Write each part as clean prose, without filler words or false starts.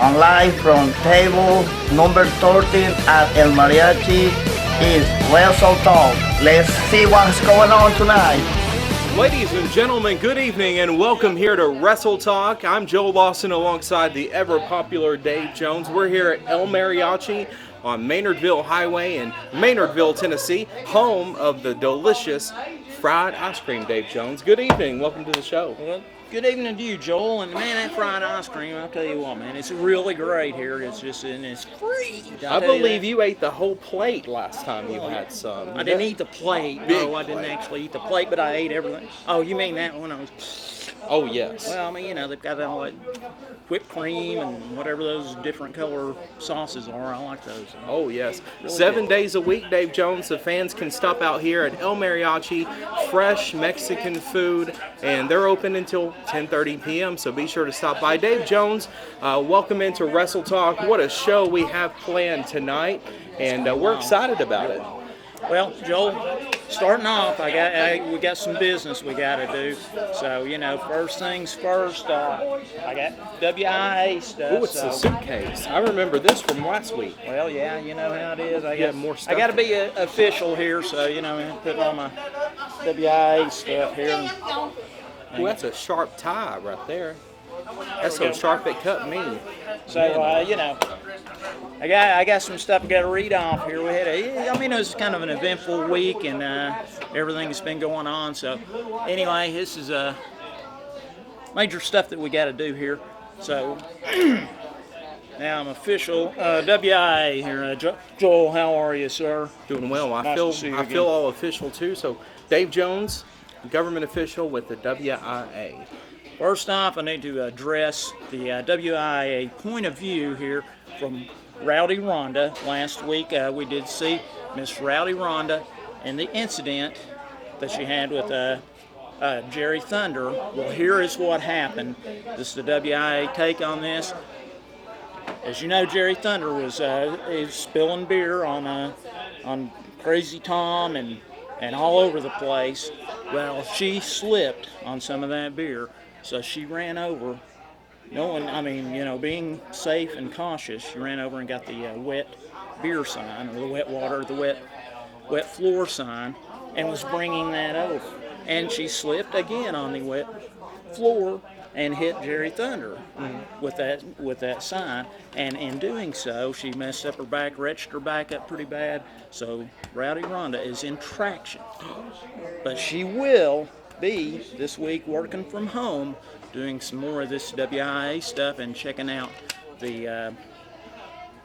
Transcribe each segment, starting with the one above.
On live from table number 13 at El Mariachi is Wrestle Talk. Let's see what's going on tonight. Ladies and gentlemen, good evening and welcome here to Wrestle Talk. I'm Joe Lawson alongside the ever-popular Dave Jones. We're here at El Mariachi on Maynardville Highway in Maynardville, Tennessee, home of the delicious fried ice cream, Dave Jones. Good evening. Welcome to the show. Well, good evening to you, Joel. And man, that fried ice cream, I'll tell you what, man, it's really great here. It's just, and it's free. I believe you ate the whole plate last time you had some. I didn't eat the plate. No, I didn't actually eat the plate, but I ate everything. Oh, you mean that one? Oh, yes. Well, I mean, you know, they've got all that whipped cream and whatever those different color sauces are. I like those. Oh, yes. Really 7 good. days a week, Dave Jones. The fans can stop out here at El Mariachi. Fresh Mexican food, and they're open until 10:30 p.m., so be sure to stop by. Dave Jones, welcome into Wrestle Talk. What a show we have planned tonight, and we're excited about it. Well, Joel, starting off, we got some business we got to do. So, you know, first things first, I got WIA stuff. Oh, it's a suitcase. I remember this from last week. Well, yeah, you know how it is. More stuff. I got to be official here, so, you know, I'm putting on my WIA stuff here. Oh, that's a sharp tie right there. That's so sharp it cut me. So, you know, I got some stuff I got to read off here. It was kind of an eventful week, and everything that's been going on. So, anyway, this is major stuff that we got to do here. So, now I'm official WIA here. Joel, how are you, sir? Doing well. Nice I to see you feel again. all official too. So, Dave Jones, government official with the WIA. First off, I need to address the WIA point of view here from Rowdy Rhonda. Last week we did see Miss Rowdy Rhonda and the incident that she had with Jerry Thunder. Well, here is what happened. This is the WIA take on this. As you know, Jerry Thunder was spilling beer on Crazy Tom and all over the place. Well, she slipped on some of that beer. So she ran over, being safe and cautious, she ran over and got the wet beer sign, or the wet water, the wet floor sign, and was bringing that over. And she slipped again on the wet floor and hit Jerry Thunder with that sign. And in doing so, she messed up her back, wrenched her back up pretty bad. So Rowdy Rhonda is in traction. But she will be this week working from home, doing some more of this WIA stuff and checking out the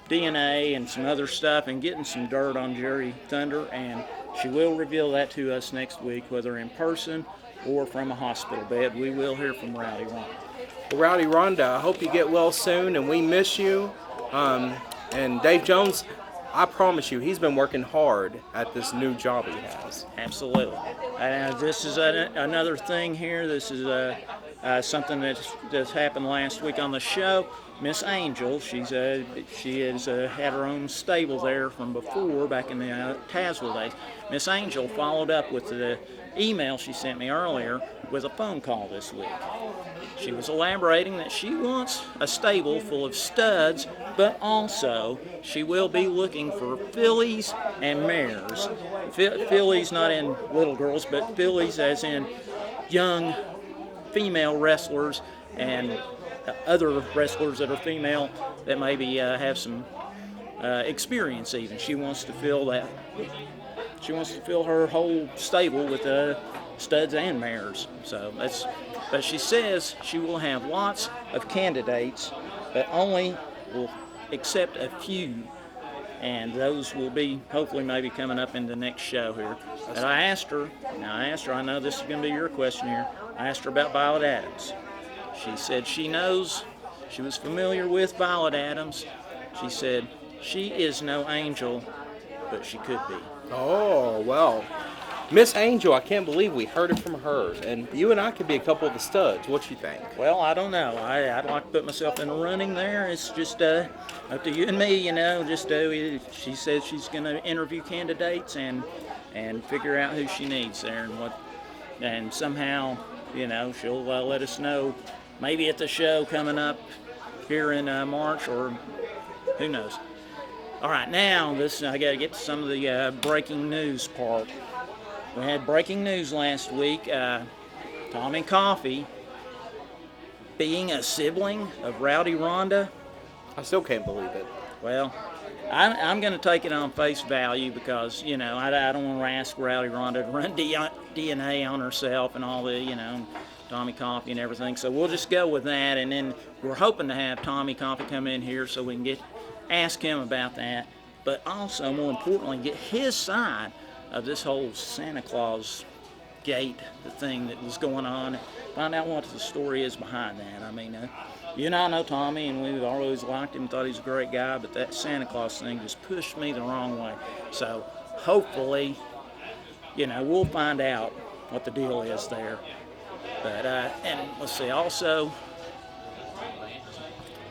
DNA and some other stuff and getting some dirt on Jerry Thunder, and she will reveal that to us next week, whether in person or from a hospital bed. We will hear from Rowdy Rhonda. Well, Rowdy Rhonda, I hope you get well soon, and we miss you. And Dave Jones, I promise you, he's been working hard at this new job he has. Absolutely. This is another thing here. This is something that's happened last week on the show. Miss Angel, she has had her own stable there from before, back in the Tazewell days. Miss Angel followed up with the email she sent me earlier with a phone call this week. She was elaborating that she wants a stable full of studs, but also she will be looking for fillies and mares. Fillies not in little girls, but fillies as in young female wrestlers and other wrestlers that are female that maybe have some experience even. She wants to fill that. She wants to fill her whole stable with studs and mares. So but she says she will have lots of candidates, but only will accept a few, and those will be hopefully maybe coming up in the next show here. And I asked her, I know this is going to be your question here, I asked her about Violet Adams. She said she knows, she was familiar with Violet Adams. She said she is no angel, but she could be. Oh, well. Miss Angel, I can't believe we heard it from her. And you and I could be a couple of the studs. What you think? Well, I don't know. I'd like to put myself in the running there. It's just up to you and me, you know. She says she's going to interview candidates and figure out who she needs there and somehow, you know, she'll let us know maybe at the show coming up here in March, or who knows. All right, now I got to get to some of the breaking news part. We had breaking news last week. Tommy Coffee, being a sibling of Rowdy Ronda. I still can't believe it. Well, I'm going to take it on face value because, I don't want to ask Rowdy Ronda to run DNA on herself and all the, Tommy Coffee and everything. So we'll just go with that, and then we're hoping to have Tommy Coffee come in here so we can ask him about that, but also, more importantly, get his side of this whole Santa Claus gate, the thing that was going on, find out what the story is behind that. I mean, you and I know Tommy, and we've always liked him, thought he's a great guy, but that Santa Claus thing just pushed me the wrong way. So hopefully, we'll find out what the deal is there. But, and let's see, also,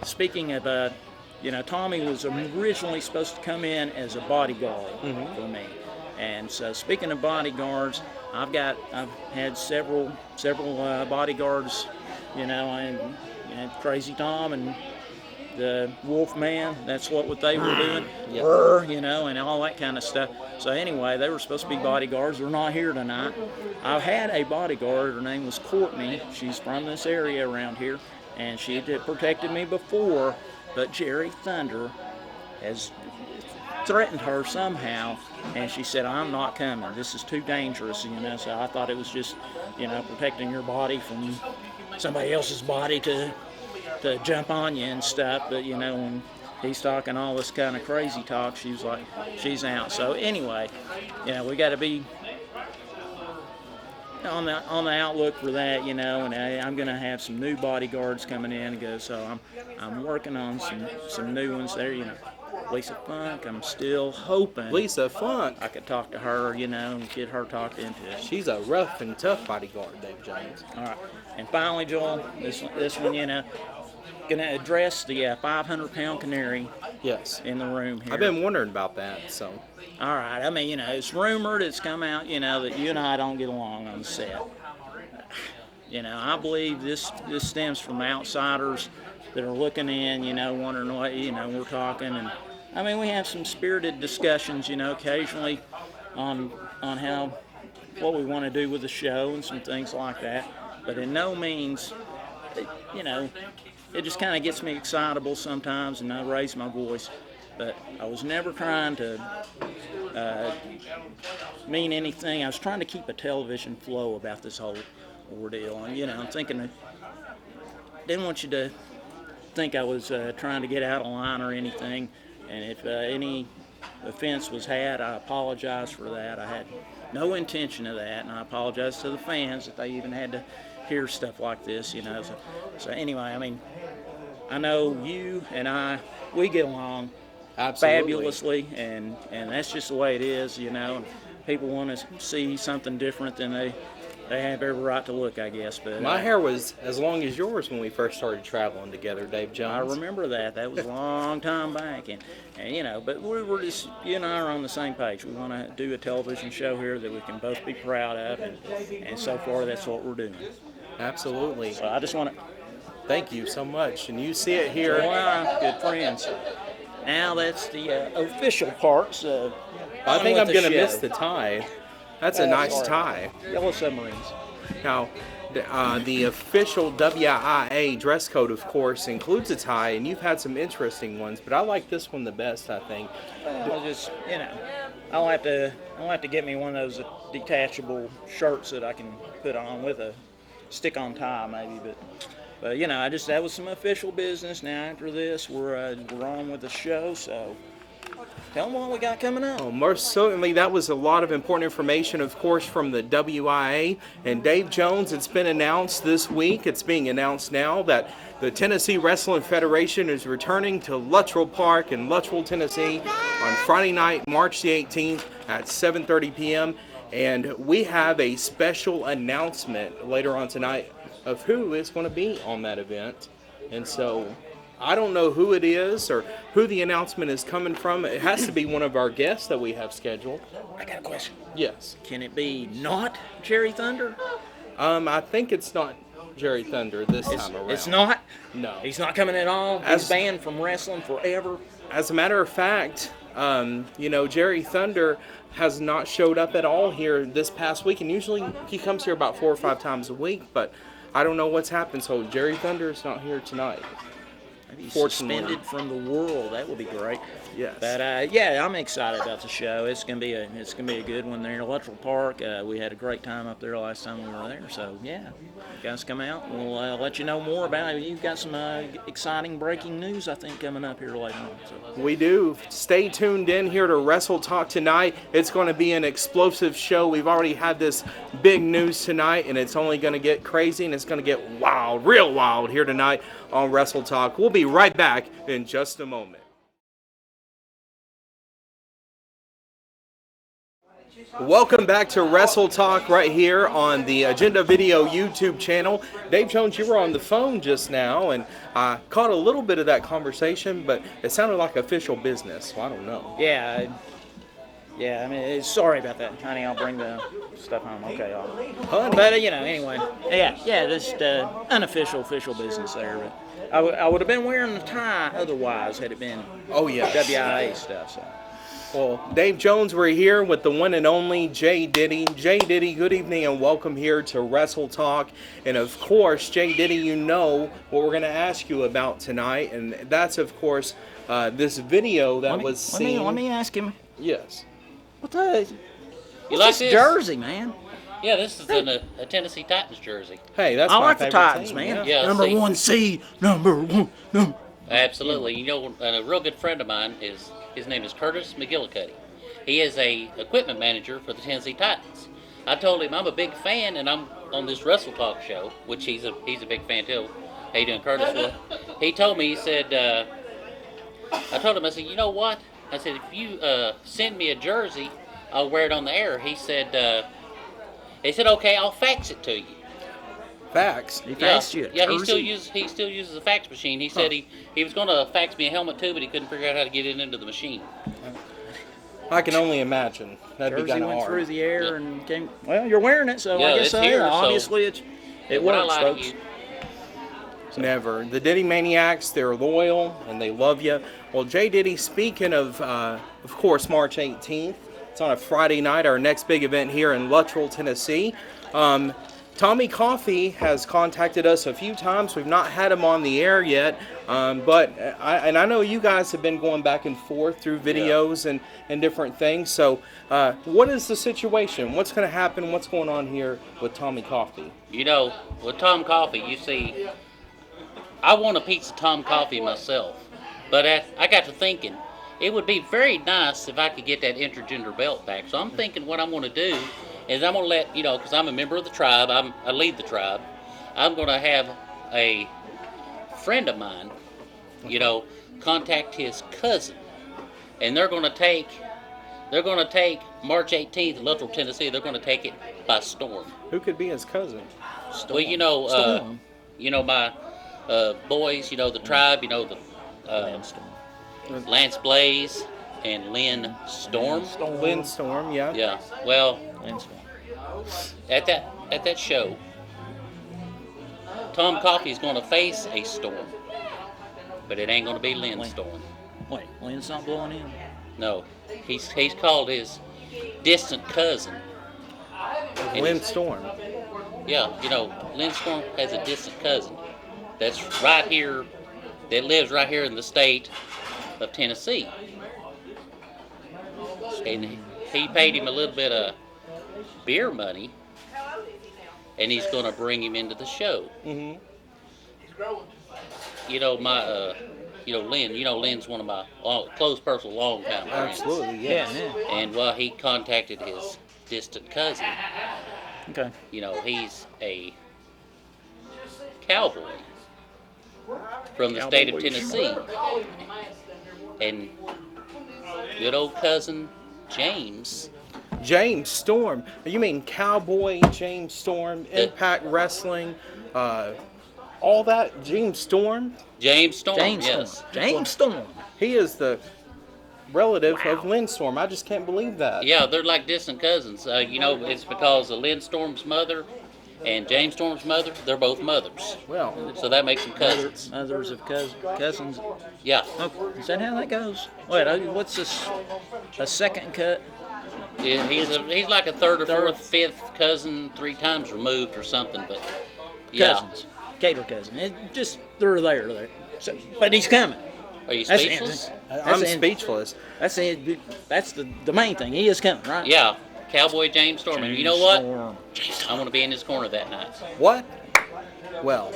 speaking of, Tommy was originally supposed to come in as a bodyguard for me. And so, speaking of bodyguards, I've had several bodyguards, and Crazy Tom and the Wolfman. That's what they were doing, and all that kind of stuff. So anyway, they were supposed to be bodyguards. They're not here tonight. I've had a bodyguard. Her name was Courtney. She's from this area around here, and she had protected me before. But Jerry Thunder has threatened her somehow, and she said, "I'm not coming. This is too dangerous." So I thought it was just, protecting your body from somebody else's body to jump on you and stuff. But when he's talking all this kind of crazy talk, she was like, she's out. So anyway, we got to be on the outlook for that, and I'm going to have some new bodyguards coming in, so I'm working on some new ones there, Lisa Funk, I'm still hoping Lisa Funk, I could talk to her, and get her talked into it. She's a rough and tough bodyguard, Dave Jones. All right, and finally, Joel, this one, going to address the 500-pound canary. Yes. In the room here. I've been wondering about that, so. All right, I mean, it's rumored, it's come out, that you and I don't get along on the set. I believe this stems from outsiders that are looking in, wondering what, we're talking. And, I mean, we have some spirited discussions, occasionally on what we want to do with the show and some things like that. But in no means, it just kind of gets me excitable sometimes, and I raise my voice. But I was never trying to mean anything. I was trying to keep a television flow about this whole ordeal. And, I'm thinking, didn't want you to think I was trying to get out of line or anything. And if any offense was had, I apologize for that. I had no intention of that, and I apologize to the fans that they even had to hear stuff like this, So anyway, I mean, I know you and we get along fabulously, and that's just the way it is, And people want to see something different than they have every right to look, I guess. But my hair was as long as yours when we first started traveling together, Dave Jones. I remember that. That was a long time back, and but we're just, you and I are on the same page. We want to do a television show here that we can both be proud of, and so far that's what we're doing. Absolutely. So I just want to thank you so much, and you see it here. Wow, good friends. Now that's the official parts. I think I'm going to miss the tie. That's a nice tie. Yellow Submarines. Now, the official WIA dress code, of course, includes a tie, and you've had some interesting ones, but I like this one the best, I think. Well, just, I'll have to get me one of those detachable shirts that I can put on with a stick-on tie, maybe, but that was some official business. Now after this, we're on with the show, so tell them what we got coming up. Oh, most certainly, that was a lot of important information, of course, from the WIA. And Dave Jones, it's been announced this week, it's being announced now, that the Tennessee Wrestling Federation is returning to Luttrell Park in Luttrell, Tennessee on Friday night, March the 18th at 7:30 p.m. And we have a special announcement later on tonight of who is going to be on that event. And so I don't know who it is or who the announcement is coming from. It has to be one of our guests that we have scheduled. I got a question. Yes. Can it be not Jerry Thunder? I think it's not Jerry Thunder this time around. It's not? No. He's not coming at all? He's banned from wrestling forever? As a matter of fact, Jerry Thunder has not showed up at all here this past week, and usually he comes here about 4 or 5 times a week, but I don't know what's happened, so Jerry Thunder is not here tonight. Maybe suspended from the world. That would be great. Yes. But I'm excited about the show. It's gonna be a good one there in Luttrell Park. We had a great time up there last time we were there. So yeah, you guys come out. We'll let you know more about it. You've got some exciting breaking news, I think, coming up here later on. So. We do. Stay tuned in here to Wrestle Talk tonight. It's going to be an explosive show. We've already had this big news tonight, and it's only going to get crazy, and it's going to get wild, real wild here tonight on Wrestle Talk. We'll be right back in just a moment. Welcome back to Wrestle Talk right here on the Agenda Video YouTube channel. Dave Jones, you were on the phone just now, and I caught a little bit of that conversation, but it sounded like official business, so I don't know. Yeah, I mean, sorry about that, honey. I'll bring the stuff home. Okay, Honey. But anyway, just official business there. But I would have been wearing the tie otherwise had it been WIA stuff. So. Well, Dave Jones, we're here with the one and only Jay Diddy. Jay Diddy, good evening and welcome here to Wrestle Talk. And of course, Jay Diddy, you know what we're going to ask you about tonight, and that's of course this video that was seen. Let me ask him. Yes. What the? You like this this jersey, man? Yeah, this is a Tennessee Titans jersey. Hey, that's I my like the favorite Titans, team, man. Yeah, number see. 1 seed, number one. Absolutely. You know, a real good friend of mine his name is Curtis McGillicuddy. He is a equipment manager for the Tennessee Titans. I told him I'm a big fan, and I'm on this Wrestle Talk show, which he's a big fan too. How you doing, Curtis? Well, he told me, he said, I told him, I said, you know what? I said, if you send me a jersey, I'll wear it on the air. He said, okay, I'll fax it to you. Fax? He faxed you a Yeah, jersey? he still uses a fax machine. He said he was going to fax me a helmet too, but he couldn't figure out how to get it into the machine. I can only imagine. That'd be Jersey kind of went hard. through the air and came. Well, you're wearing it, so Yeah, I guess it's so. here, Yeah, so- obviously, it When I works, lie to folks. you, Never. The Diddy Maniacs, they're loyal and they love you. Well, Jay Diddy, speaking of course, March 18th, it's on a Friday night, our next big event here in Luttrell, Tennessee. Tommy Coffee has contacted us a few times. We've not had him on the air yet, but I know you guys have been going back and forth through videos and different things. So what is the situation? What's going to happen? What's going on here with Tommy Coffee? you know, with Tom Coffee, you see, I want a piece of Tom Coffee myself, but I got to thinking, it would be very nice if I could get that intergender belt back. So I'm thinking what I'm going to do is I'm going to let, because I'm a member of the tribe, I lead the tribe, I'm going to have a friend of mine, contact his cousin, and they're going to take March 18th, Luttrell, Tennessee, they're going to take it by storm. Who could be his cousin? Well, my boys, the tribe, Lance Blaze and Lynn Storm. Lynn Storm, yeah. Yeah. Well, Lynn Storm. at that show, Tom Coffee is going to face a storm, but it ain't going to be Lynn Storm. Wait, Lynn's not blowing in? No, he's called his distant cousin. And Lynn he's- Storm. Yeah, Lynn Storm has a distant cousin that's right here, that lives right here in the state of Tennessee. And he paid him a little bit of beer money, and he's going to bring him into the show. Mm-hmm. Lynn. Lynn's one of my close personal long-time friends. Absolutely, yes. Yeah. And he contacted his distant cousin. Okay. He's a cowboy from the state of Tennessee. And good old cousin James. James Storm. You mean Cowboy, James Storm, Impact Wrestling, all that? James Storm? James Storm, James yes. Storm. James Storm. He is the relative of Lynn Storm. I just can't believe that. Yeah, they're like distant cousins. It's because of Lynn Storm's mother And James Storm's mother, they're both mothers. Well, So that makes them cousins. Mothers of cousins. Yeah. Okay. Is that how that goes? Wait, what's this? A second cut? Yeah, he's like a third or fourth, fifth cousin, 3 times removed or something. But yeah. Cousins. Gator cousin. They're there. So, but he's coming. Are you That's speechless? I'm speechless. That's it. That's the main thing. He is coming, right? Yeah. Cowboy James Storm. And you know what? I want to be in his corner that night. What? Well,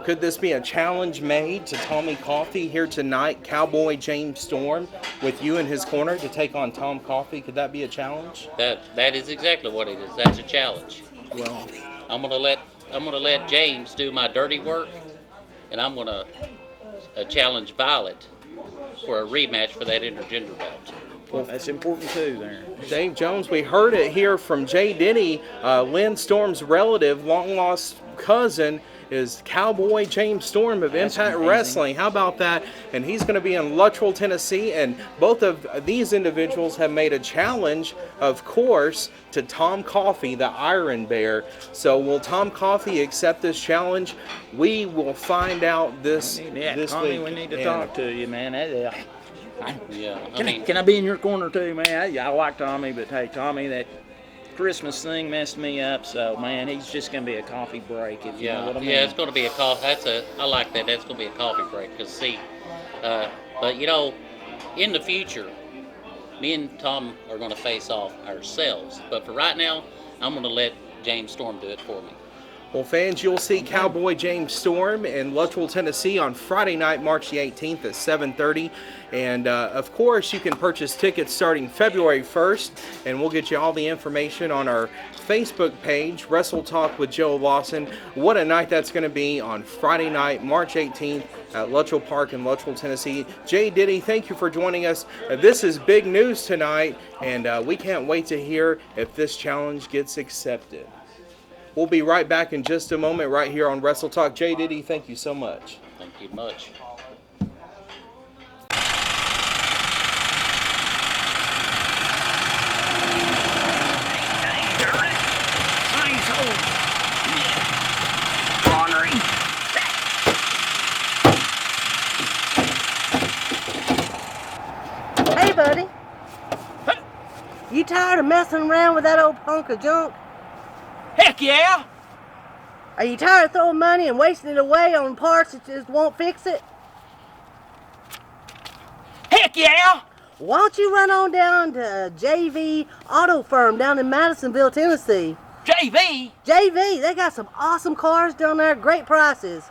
could this be a challenge made to Tommy Coffey here tonight, Cowboy James Storm, with you in his corner to take on Tom Coffey? Could that be a challenge? That is exactly what it is. That's a challenge. Well, I'm gonna let James do my dirty work, and I'm gonna challenge Violet for a rematch for that intergender belt. Well, that's important too there. Dave Jones, we heard it here from Jay Diddy, Lynn Storm's relative, long-lost cousin, is Cowboy James Storm of Impact Wrestling. How about that? And he's going to be in Luttrell, Tennessee, and both of these individuals have made a challenge, of course, to Tom Coffey, the Iron Bear. So will Tom Coffey accept this challenge? We will find out this Tommy, week. we need to talk to you, man. Yeah. Can I be in your corner too, man? I like Tommy, but hey, Tommy, that Christmas thing messed me up. So, man, he's just gonna be a coffee break. If you know what I mean. Yeah, it's gonna be a coffee. I like that. That's gonna be a coffee break. Cause see, but you know, in the future, me and Tom are gonna face off ourselves. But for right now, I'm gonna let James Storm do it for me. Well, fans, you'll see Cowboy James Storm in Luttrell, Tennessee on Friday night, March the 18th at 7:30. And, of course, you can purchase tickets starting February 1st, and we'll get you all the information on our Facebook page, Wrestle Talk with Joe Lawson. What a night that's going to be on Friday night, March 18th at Luttrell Park in Luttrell, Tennessee. Jay Diddy, thank you for joining us. This is big news tonight, and we can't wait to hear if this challenge gets accepted. We'll be right back in just a moment right here on Wrestle Talk. Jay Diddy, thank you so much. Thank you much. Hey, buddy. You tired of messing around with that old punk of junk? Heck yeah! Are you tired of throwing money and wasting it away on parts that just won't fix it? Heck yeah! Why don't you run on down to JV Auto Firm down in Madisonville, Tennessee? JV? JV, they got some awesome cars down there, great prices.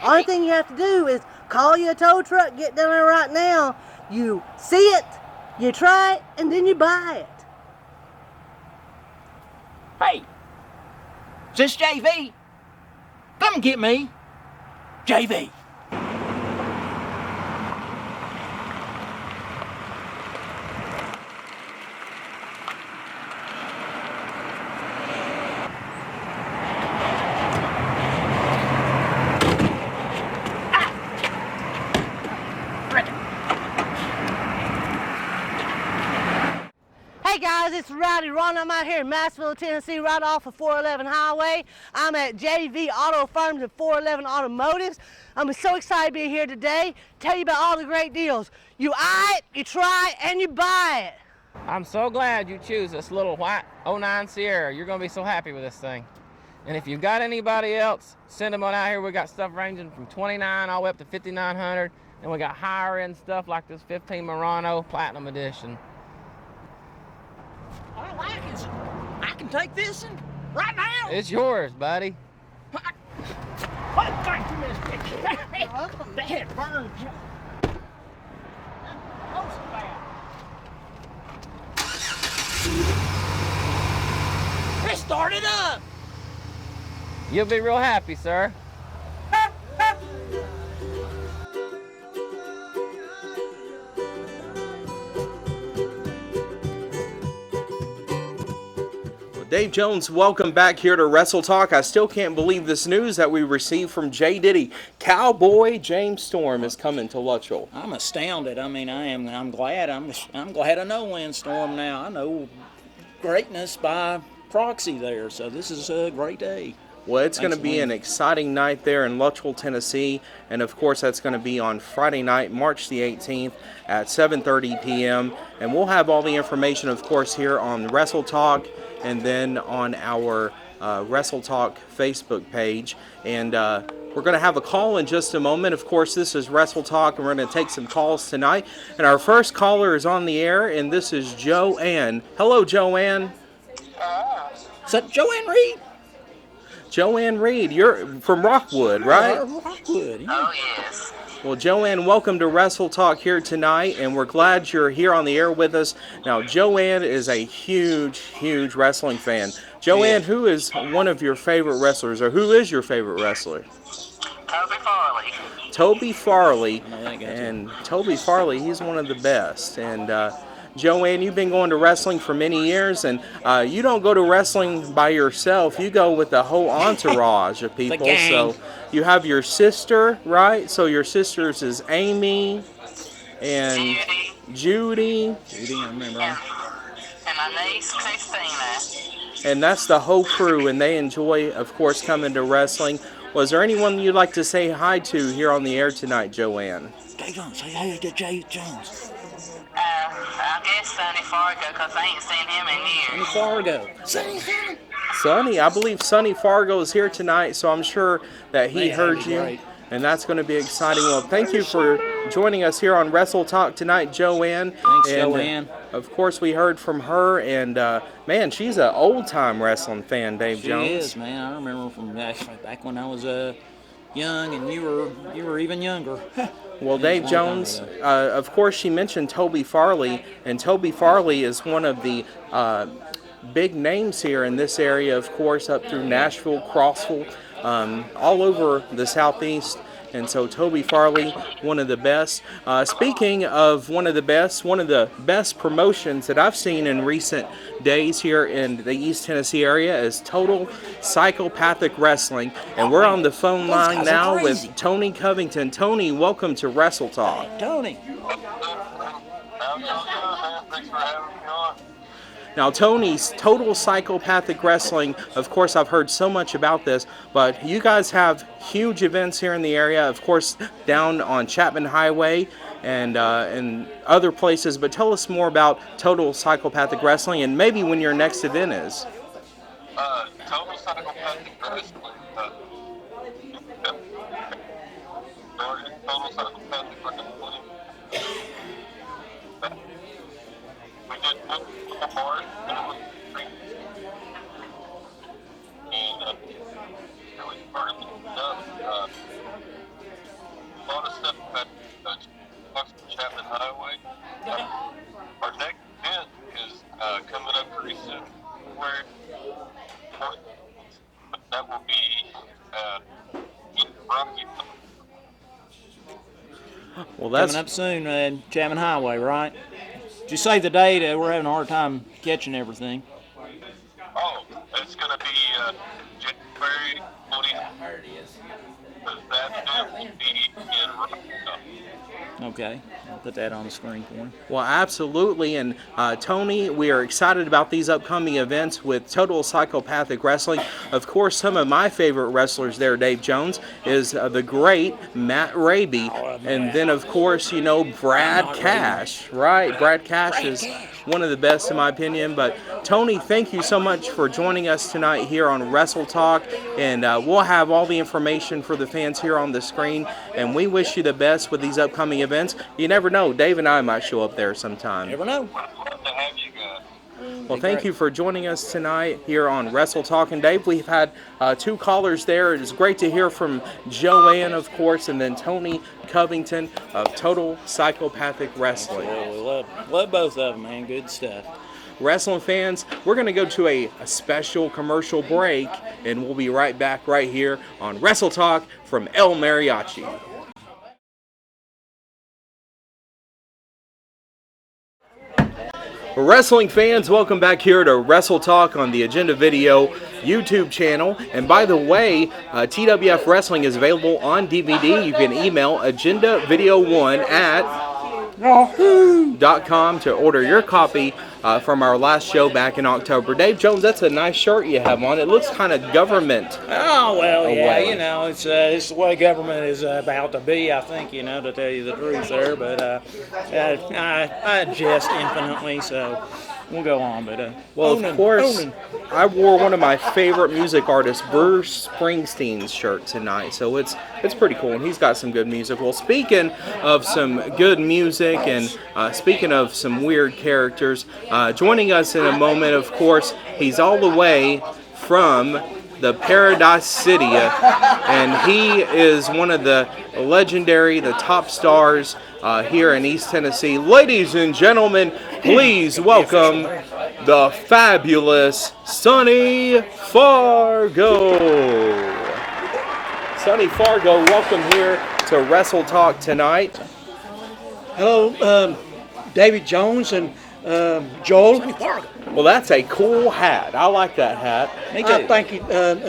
Only thing you have to do is call you a tow truck, get down there right now. You see it, you try it, and then you buy it. Hey, is this JV? Come get me. JV. Hey guys, it's Rowdy Ron. I'm out here in Massville, Tennessee, right off of 411 Highway. I'm at JV Auto Farms and 411 Automotives. I'm so excited to be here today. Tell you about all the great deals. You eye it, you try it, and you buy it. I'm so glad you choose this little white 09 Sierra. You're going to be so happy with this thing. And if you've got anybody else, send them on out here. We got stuff ranging from 29 all the way up to 5,900. And we got higher end stuff like this 15 Murano Platinum Edition. All I like is I can take this and right now. It's yours, buddy. What? Thank you, Mr. That head burns. Oh, so bad. It started up. You'll be real happy, sir. Dave Jones, welcome back here to Wrestle Talk. I still can't believe this news that we received from Jay Diddy. Cowboy James Storm is coming to Luttrell. I'm astounded. I mean, I'm glad. I'm glad I know Lynn Storm now. I know greatness by proxy there. So this is a great day. Well, it's going to Thanks, be Wayne. an exciting night there in Luttrell, Tennessee, and of course that's going to be on Friday night, March the 18th at 7:30 p.m. And we'll have all the information, of course, here on Wrestle Talk and then on our Wrestle Talk Facebook page. And we're going to have a call in just a moment. Of course, this is Wrestle Talk, and we're going to take some calls tonight. And our first caller is on the air, and this is Joanne. Hello, Joanne. Is that Joanne Reed? Joanne Reed, you're from Rockwood, right? Rockwood. Yeah. Oh, yes. Well, Joanne, welcome to Wrestle Talk here tonight, and we're glad you're here on the air with us. Now, Joanne is a huge, huge wrestling fan. Joanne, who is one of your favorite wrestlers, or who is your favorite wrestler? Toby Farley. Toby Farley, I know that guy, too. and Toby Farley, he's one of the best. And Joanne, you've been going to wrestling for many years, and you don't go to wrestling by yourself. You go with the whole entourage of people. gang. So you have your sister, right? So your sisters is Amy and Judy, Judy, I remember. And my niece, Christina. and that's the whole crew, and they enjoy, of course, coming to wrestling. Was there anyone you'd like to say hi to here on the air tonight, Joanne? Jay Jones. Say hey to Jay Jones. I guess Sonny Fargo, because I ain't seen him in years. Fargo. Sonny, I believe Sonny Fargo is here tonight, so I'm sure that he Man, heard that'd be you, great. and that's going to be exciting. Well, thank you for joining us here on Wrestle Talk tonight, Joanne. Thanks, and, Joanne. Of course, we heard from her, and man, she's an old-time wrestling fan, Dave She Jones. is, man. I remember from back when I was young, and you were even younger. Well, Dave Jones, of course, she mentioned Toby Farley, and Toby Farley is one of the big names here in this area, of course, up through Nashville, Crossville, all over the Southeast. And so Toby Farley, one of the best. Speaking of one of the best promotions that I've seen in recent days here in the East Tennessee area is Total Psychopathic Wrestling. And we're on the phone line guys are now crazy. with Tony Covington. Tony, welcome to Wrestle Talk. Tony. Thanks for having me on. Now, Tony's Total Psychopathic Wrestling, of course, I've heard so much about this, but you guys have huge events here in the area, of course, down on Chapman Highway and other places, but tell us more about Total Psychopathic Wrestling and maybe when your next event is. Total Psychopathic Wrestling. Total Psychopathic Wrestling. We did one hard, and it was pretty done. A lot of stuff at Chapman Highway. Our next event is coming up pretty soon. That will be in Rocky. Well, that's Coming up soon, Chapman Highway, right? Did you say the date? We're having a hard time catching everything. Oh, it's going to be January 20th. That event will be in Rocky. Okay, I'll put that on the screen for him. Well, absolutely. And Tony, we are excited about these upcoming events with Total Psychopathic Wrestling. Of course, some of my favorite wrestlers there, Dave Jones, is the great Matt Raby. And then, of course, you know, Brad Cash, right? Brad Cash is one of the best in my opinion. But Tony, thank you so much for joining us tonight here on Wrestle Talk. And we'll have all the information for the fans here on the screen. And we wish you the best with these upcoming events. You never know, Dave and I might show up there sometime. Never know. Love to have you guys. Well, thank you for joining us tonight here on Wrestle Talk. And Dave, we've had two callers there. It is great to hear from Joanne, of course, and then Tony Covington of Total Psychopathic Wrestling. Well, we love both of them, man. Good stuff. Wrestling fans, we're going to go to a special commercial break, and we'll be right back right here on Wrestle Talk from El Mariachi. Wrestling fans, welcome back here to Wrestle Talk on the Agenda Video YouTube channel. And by the way, TWF Wrestling is available on DVD. You can email agendavideo1 yahoo.com to order your copy from our last show back in October. Dave Jones, that's a nice shirt you have on. It looks kind of government. Oh, well, yeah, away. you know, it's the way government is about to be, I think, you know, to tell you the truth there. But I jest infinitely, so we'll go on. But well, of course, I wore one of my favorite music artists, Bruce Springsteen's shirt tonight, so it's pretty cool, and he's got some good music. Well, speaking of some good music and speaking of some weird characters, joining us in a moment, of course, he's all the way from the Paradise City, and he is one of the legendary, the top stars here in East Tennessee. Ladies and gentlemen, please welcome the fabulous Sonny Fargo. Sonny Fargo, welcome here to Wrestle Talk tonight. Hello, David Jones and Joel. Well, that's a cool hat. I like that hat. Thank you,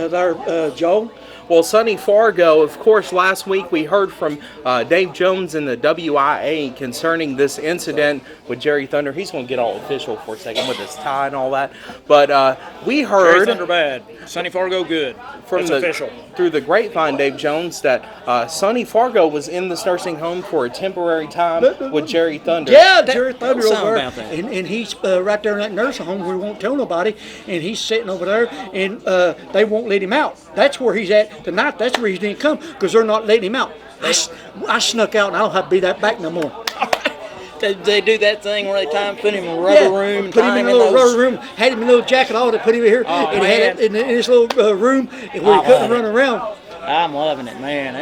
there, Joel. Well, Sonny Fargo, of course, last week we heard from Dave Jones in the WIA concerning this incident with Jerry Thunder. He's going to get all official for a second with his tie and all that. But we heard... Jerry Thunder bad, Sonny Fargo good. That's official. Through the grapevine, Dave Jones, that Sonny Fargo was in this nursing home for a temporary time with Jerry Thunder. Yeah, Jerry Thunder over there. And he's right there in that nursing home where he won't tell nobody. And he's sitting over there, and they won't let him out. That's where he's at tonight. That's where he didn't come, because they're not letting him out. I snuck out, and I don't have to be that back no more. They do that thing where they tie him, put him in a rubber room, and put him in a little rubber room, had him in a little jacket on, to put him here, and he had it in his little room where he couldn't run around. I'm loving it, man.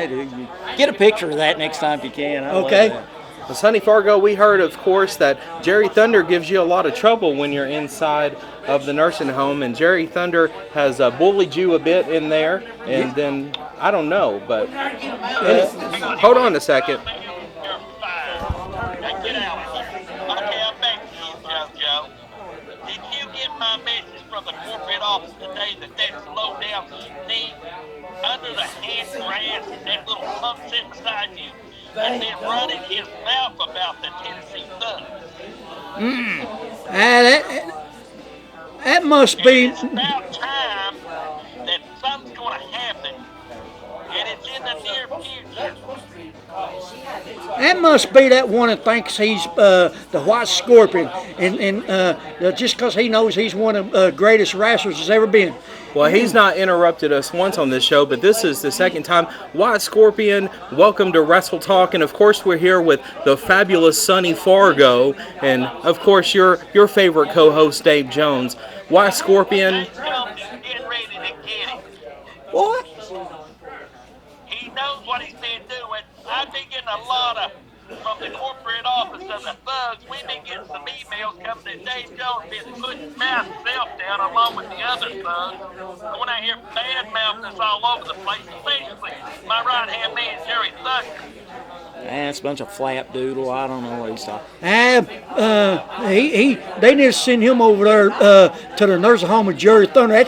Get a picture of that next time if you can. Okay. Well, Sonny Fargo, we heard, of course, that Jerry Thunder gives you a lot of trouble when you're inside of the nursing home, and Jerry Thunder has bullied you a bit in there, and then, I don't know, but hold on a second. Get out of here. Okay, I'm back to you, JoJo. Did you get my message from the corporate office today that slow down Steve under the hand grass and that little punk sitting beside you and then running his mouth about the Tennessee Thunder? That must be... It's about time that something's going to happen, and it's in the near future. That must be that one that thinks he's the White Scorpion, and just because he knows he's one of the greatest wrestlers there's ever been. Well, he's not interrupted us once on this show, but this is the second time. White Scorpion, welcome to Wrestle Talk, and of course we're here with the fabulous Sonny Fargo, and of course your favorite co-host Dave Jones. White Scorpion. Get ready to get him. What? He knows what he's been doing. I've been getting a lot from the corporate office of the thugs. We've been getting some emails coming that Dave Jones been putting himself down along with the other thugs. Going out here bad mouthing us all over the place, especially my right hand man, Jerry Thunder. Man, it's a bunch of flap doodle. I don't know what he's talking. They need to send him over there to the nursing home with Jerry Thunder.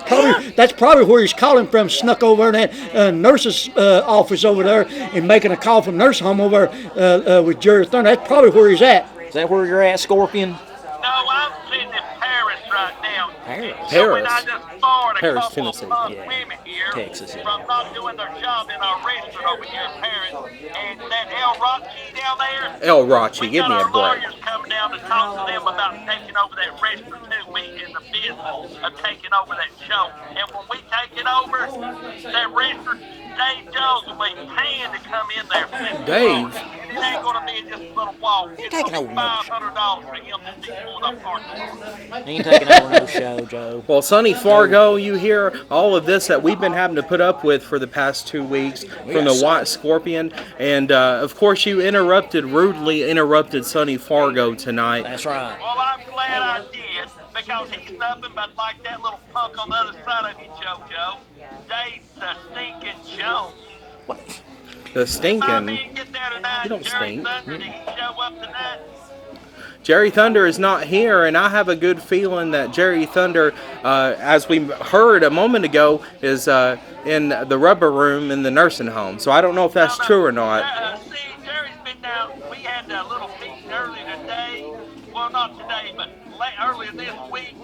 That's probably where he's calling from. Snuck over in that nurse's office over there and making a call from the nursing home over with Jerry Thunder. That's probably where he's at. Is that where you're at, Scorpion? No, I'm sitting in Paris right now. Paris. So when I just fired a Paris, couple Tennessee. of women here Texas, yeah. from not doing their job in our restaurant over here in Paris, and that El Rachi down there. El Rachi, give me a We got our break. lawyers coming down to talk to them about taking over that restaurant too. We in the business of taking over that show, and when we take it over, that restaurant, Dave Jones will be paying to come in there. Dave. It ain't gonna be just a little walk. It's taking gonna be over no $500 for him to see pulling up parking. He ain't taking over no show, Joe. Well, Sonny Fargo, you hear all of this that we've been having to put up with for the past 2 weeks from the White Scorpion, and of course you rudely interrupted Sonny Fargo tonight. That's right. Well, I'm glad I did, because he's nothing but like that little punk on the other side of you, JoJo. Dave the Stinking Jones. What? The stinking. Get there tonight. You don't Jerry stink. Thunder, did he show up tonight? Jerry Thunder is not here, and I have a good feeling that Jerry Thunder, as we heard a moment ago, is in the rubber room in the nursing home. So I don't know if that's true or not. See, Jerry's been down. We had a little meeting earlier but earlier this week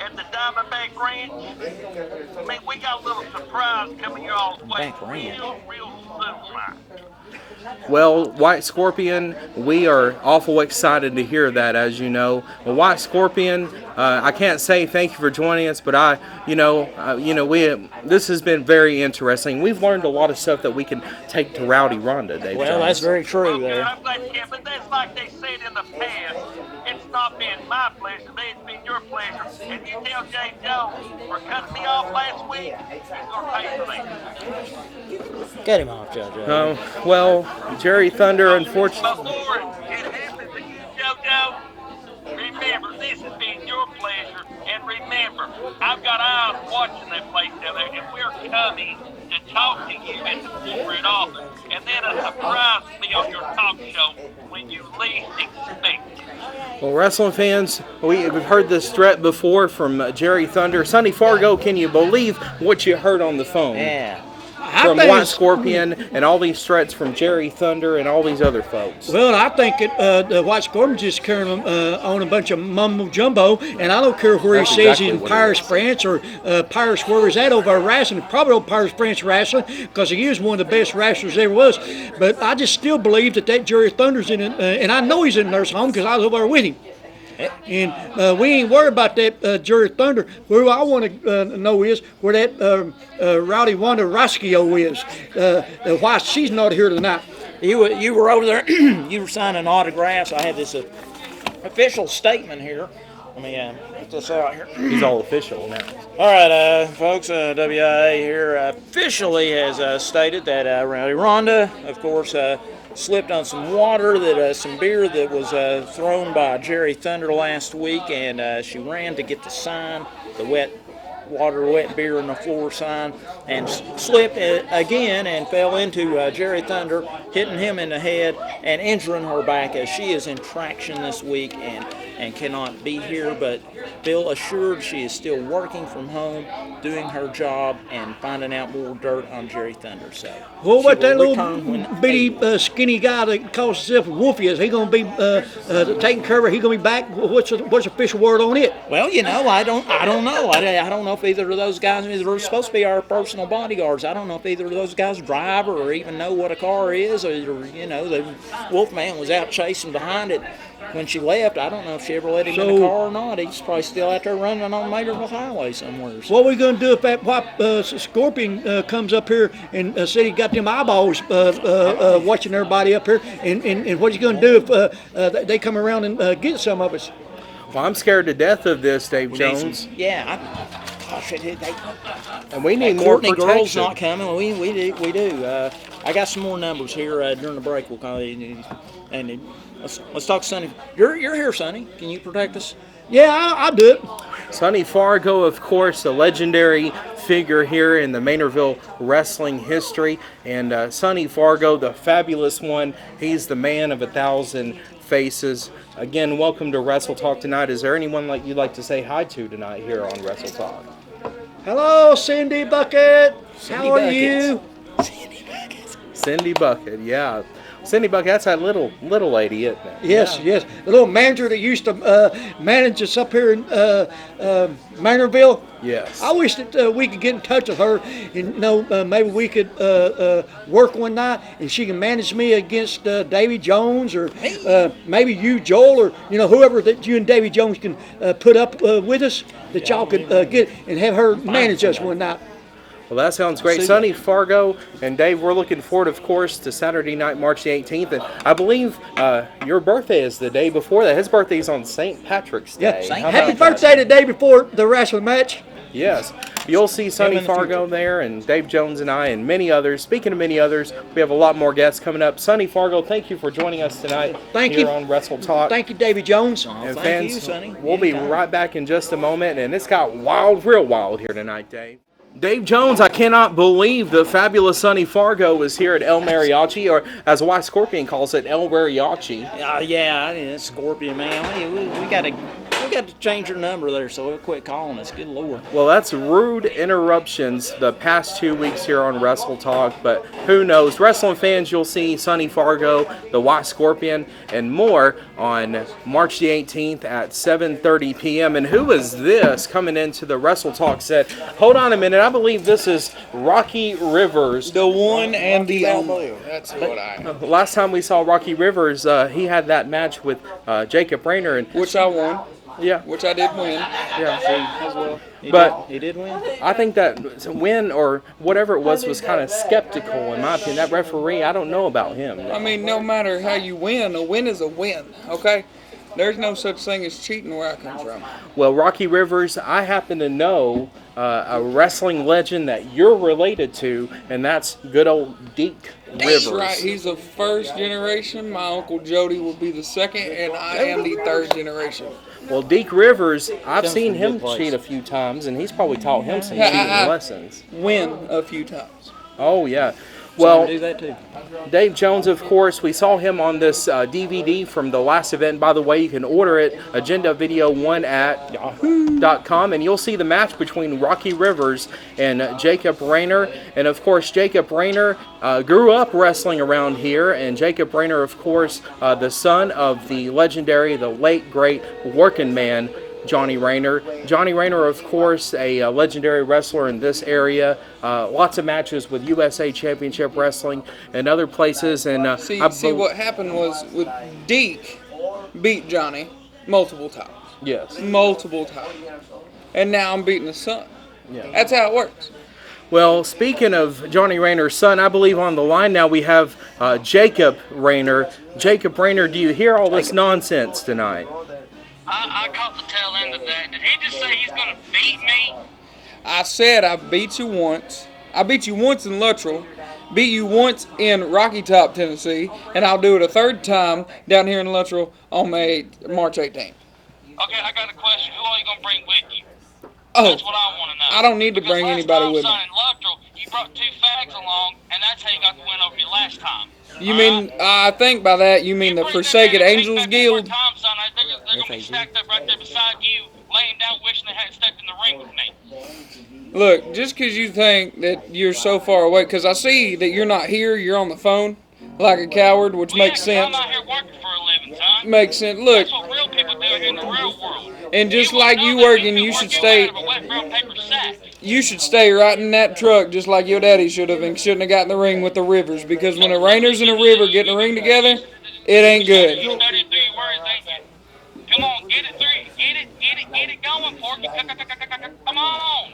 at the Diamondback Ranch. I mean, we got a little surprise coming your all's way real soon, Mike. Well, White Scorpion, we are awful excited to hear that, as you know. Well, White Scorpion, I can't say thank you for joining us, but this has been very interesting. We've learned a lot of stuff that we can take to Rowdy Rhonda, Dave Well, Jones. that's very true there. I'm glad you can, but that's like they said in the past. It's not been my pleasure, but it's been your pleasure. And you tell Jay Jones for cutting me off last week, he's going to pay for that. Get him off, Joe. Well, Jerry Thunder, unfortunately. Before it happens to you, JoJo, remember, this has been your pleasure. And remember, I've got eyes watching that place down there, and we're coming to talk to you at the corporate office. And then a surprise will be on your talk show when you least expect it. Well, wrestling fans, we've heard this threat before from Jerry Thunder. Sonny Fargo, can you believe what you heard on the phone? Yeah. From White Scorpion and all these threats from Jerry Thunder and all these other folks. Well, I think the White Scorpion just carrying on a bunch of mumbo jumbo, and I don't care where That's he says exactly he's in what it Paris, is. France, or Paris, where he's at over wrestling. Probably over Paris, France wrestling, because he is one of the best wrestlers there was. But I just still believe that Jerry Thunder's in it, and I know he's in a nursing home because I was over there with him. And we ain't worried about that Jerry Thunder. Who I want to know is where that Rowdy Wanda Roscio is. Why she's not here tonight. You were over there. You were signing autographs. I had this official statement here. Let me get this out here. He's all official now. All right, folks, WIA here officially has stated that Rowdy Rhonda, of course, slipped on some water, some beer that was thrown by Jerry Thunder last week, and she ran to get the sign, the wet beer on the floor sign, and slipped again and fell into Jerry Thunder, hitting him in the head and injuring her back, as she is in traction this week and cannot be here, but Bill assured she is still working from home, doing her job, and finding out more dirt on Jerry Thunder. So, well, what that little bitty skinny guy that calls himself Wolfie is? He going to be taking care of her? He going to be back? What's the official word on it? Well, you know, I don't know. I don't know if either of those guys, they're supposed to be our personal bodyguards. I don't know if either of those guys drive or even know what a car is, or the Wolfman was out chasing behind it when she left. I don't know if she ever let him in the car or not. He's probably still out there running on Maynardville Highway somewhere. So. What are we going to do if that White Scorpion comes up here and said he got them eyeballs watching everybody up here? And what are you going to do if they come around and get some of us? Well, I'm scared to death of this, Dave Jones. And we need more Courtney protection. Girl's not coming. We do. I got some more numbers here during the break. We'll call you, and let's talk to Sonny. You're here, Sonny. Can you protect us? Yeah, I'll do it. Sonny Fargo, of course, a legendary figure here in the Maynardville wrestling history. And Sonny Fargo, the fabulous one, he's the man of 1,000 faces. Again, welcome to Wrestle Talk tonight. Is there anyone you'd like to say hi to tonight here on Wrestle Talk? Hello, Cindy Bucket. How are you? Cindy Bucket, yeah. Cindy Bucket, that's that little lady, isn't it? Yes, yes. The little manager that used to manage us up here in Maynardville. Yes. I wish that we could get in touch with her, and maybe we could work one night, and she can manage me against Davy Jones, or maybe you, Joel, or whoever that you and Davy Jones can put up with us, that y'all could get and have her manage us one night. Well, that sounds great. Sonny Fargo and Dave, we're looking forward, of course, to Saturday night, March the 18th. And I believe your birthday is the day before that. His birthday is on St. Patrick's Day. Yeah. Happy birthday the day before the wrestling match. Yes. You'll see Sonny Fargo there, and Dave Jones and I, and many others. Speaking of many others, we have a lot more guests coming up. Sonny Fargo, thank you for joining us tonight here on Wrestle Talk. Thank you, Davy Jones. And thank fans, you, Sonny. We'll be right back in just a moment, and it's got real wild here tonight, Dave. Dave Jones, I cannot believe the fabulous Sonny Fargo is here at El Mariachi, or as White Scorpion calls it, El Mariachi. Yeah, it's Scorpion, man. We got They got to change their number there, so they'll quit calling us. Good Lord. Well, that's rude interruptions the past 2 weeks here on Wrestle Talk, but who knows? Wrestling fans, you'll see Sonny Fargo, the White Scorpion, and more on March the 18th at 7:30 p.m. And who is this coming into the Wrestle Talk set? Hold on a minute. I believe this is Rocky Rivers. The one and the only. That's what I am. Last time we saw Rocky Rivers, he had that match with Jacob Rayner, and Which I won. yeah, Which I did win. yeah. As well. He did win. I think that win or whatever it was kind of skeptical in my opinion. That referee, I don't know about him. I mean, no matter how you win, a win is a win, okay? There's no such thing as cheating where I come from. Well, Rocky Rivers, I happen to know a wrestling legend that you're related to, and that's good old Deke Rivers. That's right. He's the first generation. My Uncle Jody will be the second, and I am the third generation. Well, Deke Rivers, I've seen him cheat a few times, and he's probably taught him some cheating lessons. Win a few times. Oh, yeah. Well, do that too. Dave Jones, of course, we saw him on this DVD from the last event. By the way, you can order it, Agenda Video 1 at yahoo.com, and you'll see the match between Rocky Rivers and Jacob Rayner. And, of course, Jacob Rayner grew up wrestling around here, and Jacob Rayner, of course, the son of the legendary, the late, great working man, Johnny Rayner. Johnny Rayner, of course, a legendary wrestler in this area. Lots of matches with USA Championship Wrestling and other places. And See, what happened was with Deke beat Johnny multiple times. Yes. Multiple times. And now I'm beating his son. Yeah. That's how it works. Well, speaking of Johnny Rayner's son, I believe on the line now we have Jacob Rayner. Jacob Rayner, do you hear all this nonsense tonight? I caught the tail end of that. Did he just say he's going to beat me? I said I beat you once. I beat you once in Luttrell, beat you once in Rocky Top, Tennessee, and I'll do it a third time down here in Luttrell on March 18th. Okay, I got a question. Who are you going to bring with you? Oh, That's what I want to know. I don't need to bring anybody with me. Son, in Luttrell, you brought 2 fags along, and that's how you got the win over me last time. You mean, I think by that you mean the Forsaken Angels Guild? They're going to be stacked up right there beside you, laying down wishing they hadn't stepped in the ring with me. Look, just because you think that you're so far away, because I see that you're not here, you're on the phone like a coward, which makes sense. I'm out here working for a living, son. Makes sense. Look, that's what real people do here in the real world. And just like you working, you should stay. You should stay right in that truck, just like your daddy should have, and shouldn't have gotten the ring with the Rivers. Because when a Rainers and a River get in the ring together, it ain't good. You studied through your words, ain't you? Come on, get it through. Get it going, Porky. Come on.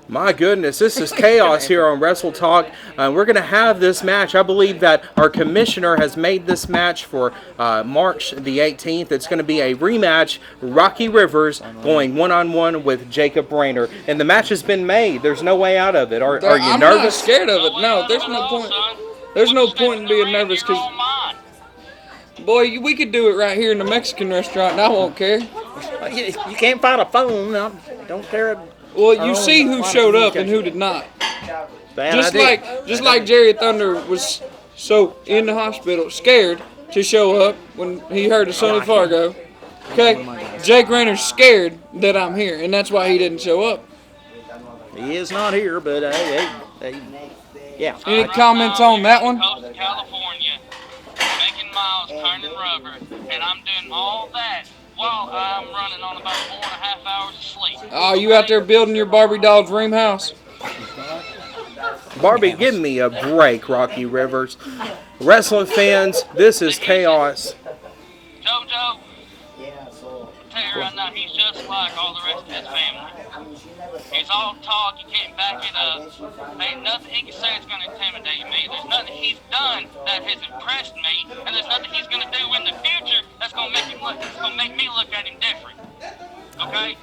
My goodness, this is chaos here on Wrestle Talk. We're going to have this match. I believe that our commissioner has made this match for March the 18th. It's going to be a rematch, Rocky Rivers going one-on-one with Jacob Rayner. And the match has been made. There's no way out of it. Are you I'm nervous? not scared of it. No, there's no point. There's no point in being nervous because, boy, we could do it right here in the Mexican restaurant and I won't care. You can't find a phone. No, don't care. Well, you see who showed up and who did not. Just like Jerry Thunder was so in the hospital, scared to show up when he heard of Sonny Fargo. Okay, Jake Rayner's scared that I'm here, and that's why he didn't show up. He is not here, but yeah. Any comments on that one? Coast of California, making miles, turning rubber, and I'm doing all that while I'm running on about 4.5 hours of sleep. Oh, you out there building your Barbie doll dream house? Barbie, give me a break, Rocky Rivers. Wrestling fans, this is chaos. JoJo, tell you right now, he's just like all the rest of his family. He's all talk, you can't back it up. There ain't nothing he can say that's going to intimidate me. There's nothing he's done that has impressed me, and there's nothing he's going to do in the future that's going to make me look at him different. Okay?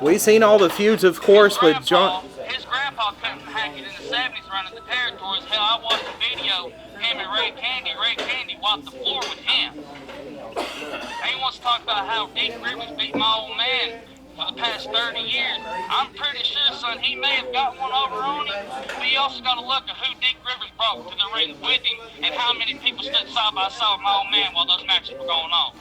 We've seen all the feuds, of course, with John. His grandpa couldn't hack it in the 70s running the territories. Hell, I watched the video, him and Ray Candy wiped the floor with him. And he wants to talk about how Deke Rivers beat my old man for the past 30 years. I'm pretty sure, son, he may have got one over on him, but you also got to look at who Deke Rivers brought to the ring with him and how many people stood side by side with my old man while those matches were going on.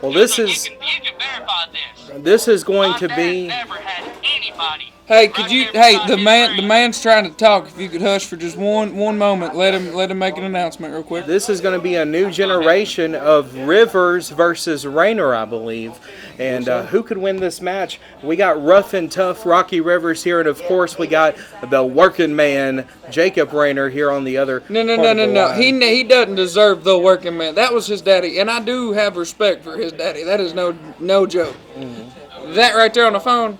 Well, this is... You can verify this. This is going My to dad be. never had anybody. Hey, could you? right here Hey, beside the his grave. man's trying to talk. If you could hush for just one moment, let him make an announcement real quick. This is going to be a new generation of Rivers versus Rayner, I believe. And who could win this match? We got rough and tough Rocky Rivers here, and of course we got the working man Jacob Rayner here on the other. No. line. He doesn't deserve the working man. That was his daddy, and I do have respect for his daddy. That is no joke. Mm-hmm. That right there on the phone,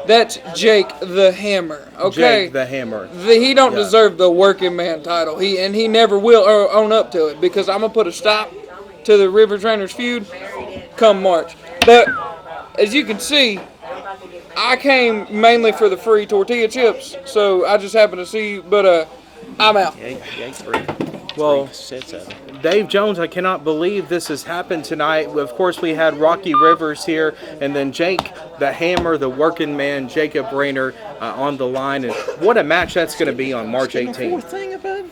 that's Jake the Hammer. Okay. Jake the Hammer. He don't deserve the working man title. He never will own up to it, because I'm gonna put a stop to the Rivers Rainers feud come March. But as you can see, I came mainly for the free tortilla chips, so I just happened to see. But I'm out. Well, Dave Jones, I cannot believe this has happened tonight. Of course, we had Rocky Rivers here, and then Jake the Hammer, the working man, Jacob Rayner on the line. And what a match that's going to be on March 18th. thing about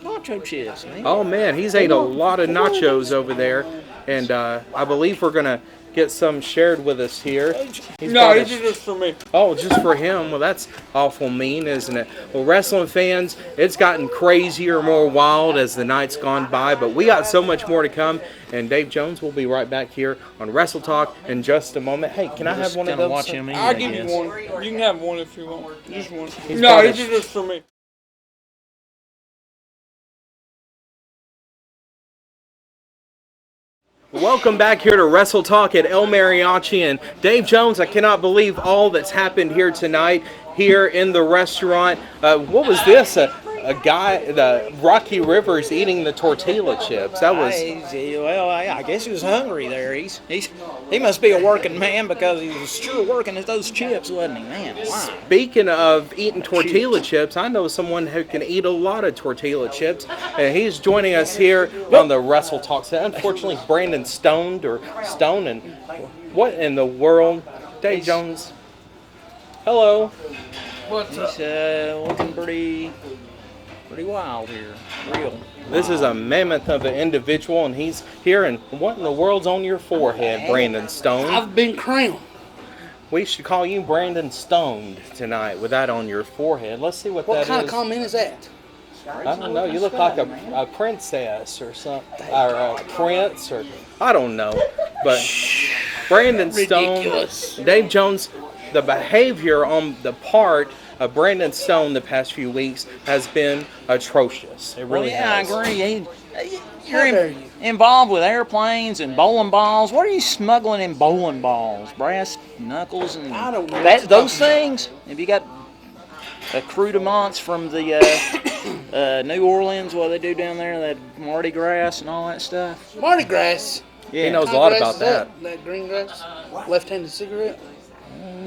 nacho chips, man. Oh, man, he's ate a lot of nachos over there. And I believe we're going to get some shared with us here. No, this is just for me. Oh, just for him? Well, that's awful mean, isn't it? Well, wrestling fans, it's gotten crazier, more wild as the night's gone by, but we got so much more to come, and Dave Jones will be right back here on Wrestle Talk in just a moment. Hey, can I have one of those? I'll give you one. You can have one if you want. Just one. He's No, got this it. is just for me. Welcome back here to Wrestle Talk at El Mariachi, and Dave Jones, I cannot believe all that's happened here tonight here in the restaurant. What was this? A guy, the Rocky Rivers eating the tortilla chips. That was. I guess he was hungry there. He must be a working man, because he was sure working at those chips, wasn't he? Man, wow. Speaking of eating tortilla chips, I know someone who can eat a lot of tortilla chips, and he's joining us here on the Wrestle Talk set. Unfortunately, Brandon Stone, and what in the world? Dave Jones. Hello. He's looking pretty wild here. Real. This is a mammoth of an individual, and he's here. And what in the world's on your forehead, Brandon Stone? I've been crowned. We should call you Brandon Stoned tonight with that on your forehead. Let's see what that is. What kind of comment is that? I don't know. You look like a princess or something, or a prince, or I don't know. But Brandon Ridiculous. Stone, Dave Jones, the behavior on the part of Brandon Stone the past few weeks has been atrocious. It really has. I agree. You're involved with airplanes and bowling balls. What are you smuggling in bowling balls? Brass knuckles and I don't know those things? Have you got accoutrements from the New Orleans, what they do down there, that Mardi Gras and all that stuff? Mardi Gras. Yeah. He knows a lot about that. That green grass, left-handed cigarette.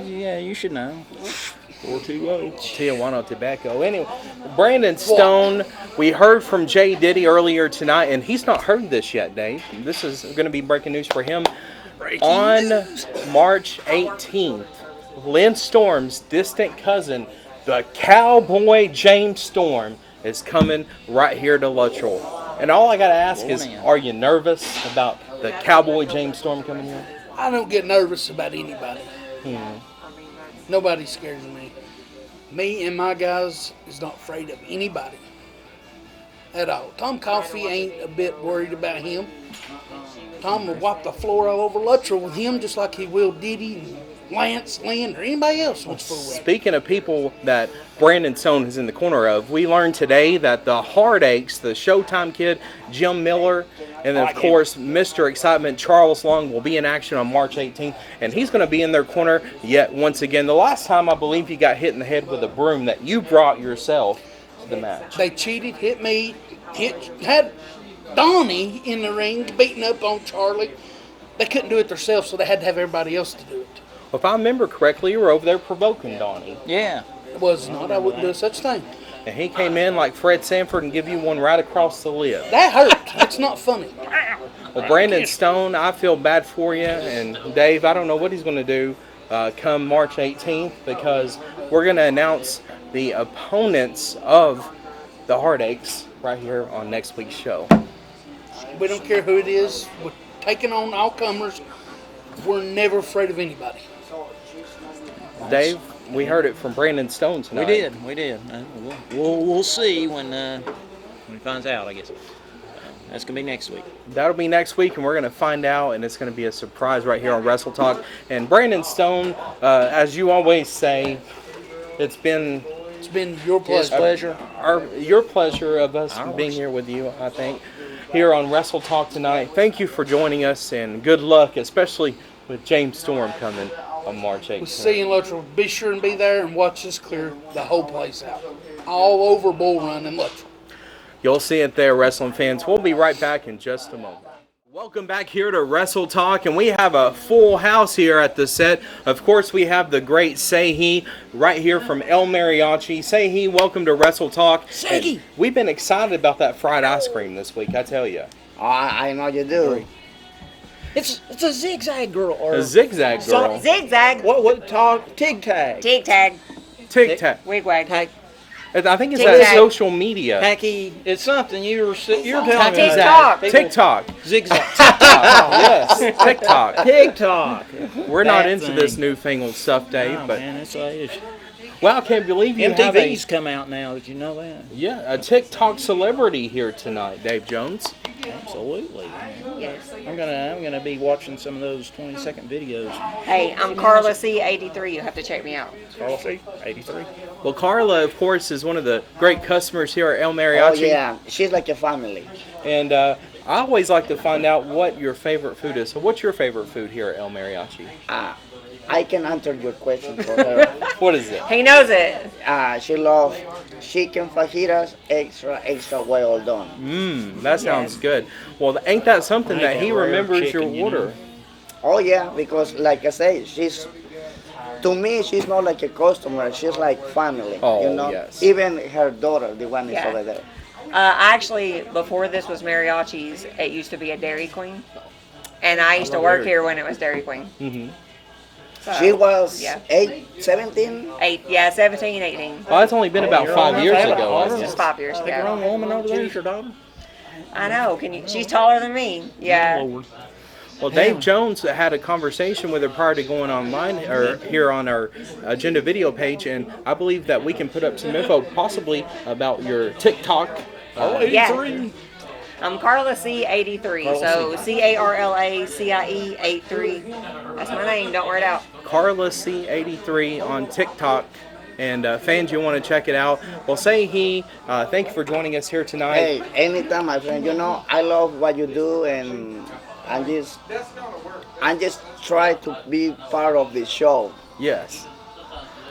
Yeah, you should know. 420. Tijuana Tobacco. Anyway, Brandon Stone, we heard from Jay Diddy earlier tonight, and he's not heard this yet, Dave. This is going to be breaking news for him. On March 18th, Lynn Storm's distant cousin, the Cowboy James Storm, is coming right here to Luttrell. And all I got to ask is, are you nervous about the Cowboy James Storm coming here? I don't get nervous about anybody. Nobody scares me. Me and my guys is not afraid of anybody at all. Tom Coffey ain't a bit worried about him. Tom will wipe the floor all over Luttrell with him, just like he will Diddy and Lance, Lynn, or anybody else wants for a week. Speaking of people that Brandon Stone is in the corner of, we learned today that the Heartaches, the Showtime Kid, Jim Miller, and then, of course, Mr. Excitement, Charles Long, will be in action on March 18th, and he's going to be in their corner yet once again. The last time, I believe, he got hit in the head with a broom that you brought yourself to the match. They cheated, hit me, had Donnie in the ring beating up on Charlie. They couldn't do it themselves, so they had to have everybody else to do it. Well, if I remember correctly, you were over there provoking Donnie. Yeah. It was not. I wouldn't do such thing. And he came in like Fred Sanford and give you one right across the lip. That hurt. It's not funny. Well, Brandon Stone, I feel bad for you. And Dave, I don't know what he's going to do come March 18th, because we're going to announce the opponents of the Heartaches right here on next week's show. We don't care who it is. We're taking on all comers. we're never afraid of anybody. Dave, we heard it from Brandon Stone tonight. We did. We'll see when he finds out, I guess. That's going to be next week. That'll be next week, and we're going to find out, and it's going to be a surprise right here on Wrestle Talk. And Brandon Stone, as you always say, it's been your pleasure. Your pleasure of us being here with you, I think, here on Wrestle Talk tonight. Thank you for joining us, and good luck, especially with James Storm coming on March 8th. We'll see you in Luttrell. Be sure and be there and watch us clear the whole place out. All over Bull Run in Luttrell. You'll see it there, wrestling fans. We'll be right back in just a moment. Welcome back here to Wrestle Talk, and we have a full house here at the set. Of course, we have the great Say right here from El Mariachi. Say welcome to Wrestle Talk. Say we've been excited about that fried ice cream this week, I tell you. I know you do. It's a zigzag girl. Or a zigzag girl. Zigzag. What talk? Tig tag. Tig tag. Tig tag. Wig wag. Tag. I think it's that social media. Tacky, it's something you're telling me. TikTok. TikTok. Zigzag. Yes, TikTok. TikTok. We're not into this newfangled stuff, Dave. Oh, but man, it's well, I can't believe you MTV's come out now. Did you know that? Yeah, a TikTok celebrity here tonight, Dave Jones. Absolutely. Yes. I'm gonna be watching some of those 20-second videos. Hey, I'm Carla C83. You have to check me out. Carla C83. Well, Carla, of course, is one of the great customers here at El Mariachi. Oh yeah, she's like a family. And I always like to find out what your favorite food is. So, what's your favorite food here at El Mariachi? I can answer your question for her. What is it? He knows it. She loves chicken fajitas, extra well done. That sounds good. Well, ain't that something that he remembers your order? Oh yeah, because like I say, to me, she's not like a customer. She's like family. Oh, you know? yes. Even her daughter, the one is over there. Actually, before this was Mariachi's, it used to be a Dairy Queen. And I used to work here when it was Dairy Queen. Mm-hmm. So, she was 17? 17, 18. Well, it's only been about 5 years ago. Just 5 years ago. The grown woman over there is your daughter? I know. She's taller than me. Yeah. Well, Dave Jones had a conversation with her prior to going online or here on our agenda video page, and I believe that we can put up some info possibly about your TikTok. 83. I'm Carla C83, so CARLACIE 83. That's my name, don't wear it out. Carla C83 on TikTok. And fans, you want to check it out. Well, thank you for joining us here tonight. Hey, anytime, my friend. You know, I love what you do, and I just try to be part of the show. Yes.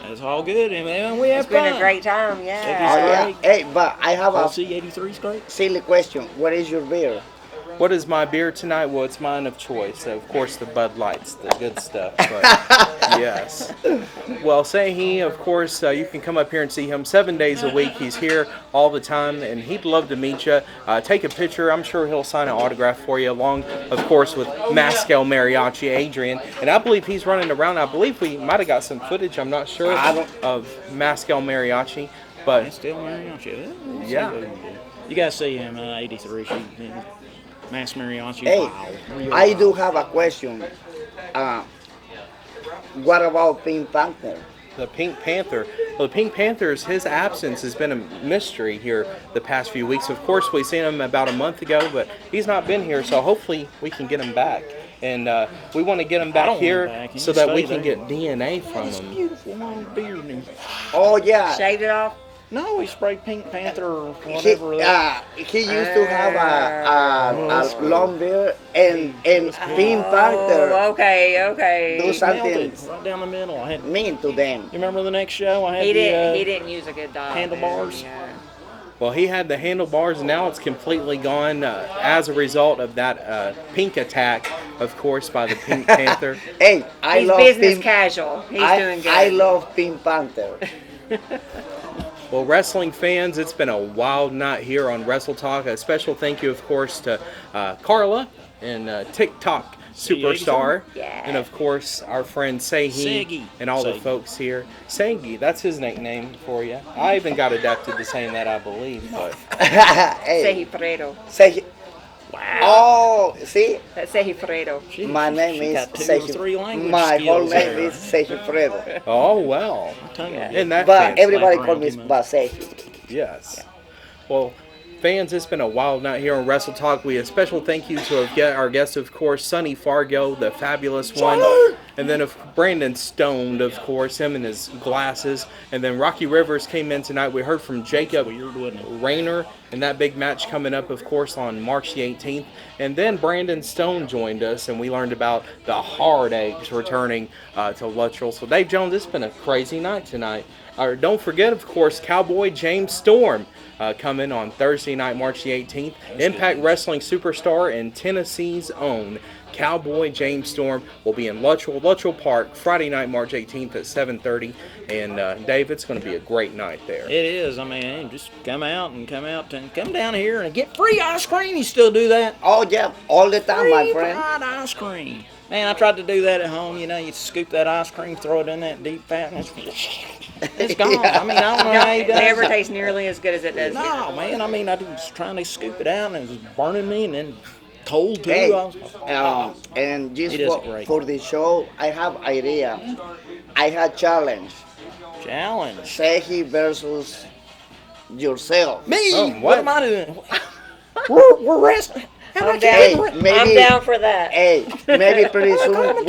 It's all good, man. We have It's been fun. a great time, yeah. Oh, yeah. Hey, but I have a C83 great. silly question. What is your beer? What is my beer tonight? Well, it's mine of choice. Of course, the Bud Lights, the good stuff. But yes. Well, of course, you can come up here and see him 7 days a week. He's here all the time, and he'd love to meet you. Take a picture. I'm sure he'll sign an autograph for you, along, of course, with Mascal Mariachi, Adrian. And I believe he's running around. I believe we might have got some footage, I'm not sure, of Mascal Mariachi. But Mascal Mariachi. Yeah. You got to see him, 83. Mass Mariachi. Hey, wow. I do have a question. What about Pink Panther? The Pink Panther. Well, the Pink Panther's, his absence has been a mystery here the past few weeks. Of course, we seen him about a month ago, but he's not been here, so hopefully we can get him back. And we want to get him back here so that we can get DNA from him. Beautiful long beard. Oh, yeah. Shaved it off? No, he sprayed Pink Panther or whatever. He used to have a long beard, and Pink Panther Okay. do something Right down the middle. I had, mean to them. you remember the next show? I had He didn't use a good dog. handlebars. Yeah. Well, he had the handlebars, and now it's completely gone as a result of that pink attack, of course, by the Pink Panther. Hey, He's business casual. He's doing good. I love Pink Panther. Well, wrestling fans, it's been a wild night here on Wrestle Talk. A special thank you, of course, to Carla and TikTok superstar. Yeah. And, of course, our friend Sehi and all the folks here. Sehi, that's his nickname for you. I even got adapted to saying that, I believe. But Hey, Sehi Fredo. Sehi. Wow. Oh, see? That's Sejifredo. My name is got 2 or 3 language My whole skills name there. is Sejifredo. Oh, well. Yeah. Isn't that But fancy? everybody Slap calls me around Baseji. Yes. Well, fans, it's been a wild night here on Wrestle Talk. We a special thank you to our guest, of course, Sonny Fargo, the fabulous one. And then of Brandon Stoned, of course, him and his glasses. And then Rocky Rivers came in tonight. We heard from Jacob Rayner in that big match coming up, of course, on March the 18th. And then Brandon Stone joined us, and we learned about the Hard Eggs returning to Luttrell. So, Dave Jones, it's been a crazy night tonight. Don't forget, of course, Cowboy James Storm coming on Thursday night, March the 18th. Impact Wrestling superstar and Tennessee's own Cowboy James Storm will be in Luttrell Park, Friday night, March 18th at 7:30. And Dave, it's going to be a great night there. It is. I mean, just come out and come down here and get free ice cream. You still do that? Oh, yeah, all the time, my Free friend. fried ice cream. Man, I tried to do that at home. You know, you scoop that ice cream, throw it in that deep fat, and it's gone. I mean, I don't know how you It does never it. tastes nearly as good as it does. No, man. I mean, I was trying to scoop it out, and it was burning me, and then cold too. Hey, I was, and just He does it great. for the show, I have idea. I had challenge. challenge. Seji versus yourself. Me? Oh, what am I doing? we're wrestling. I'm Hey, down. maybe, I'm down for that. Hey, maybe pretty soon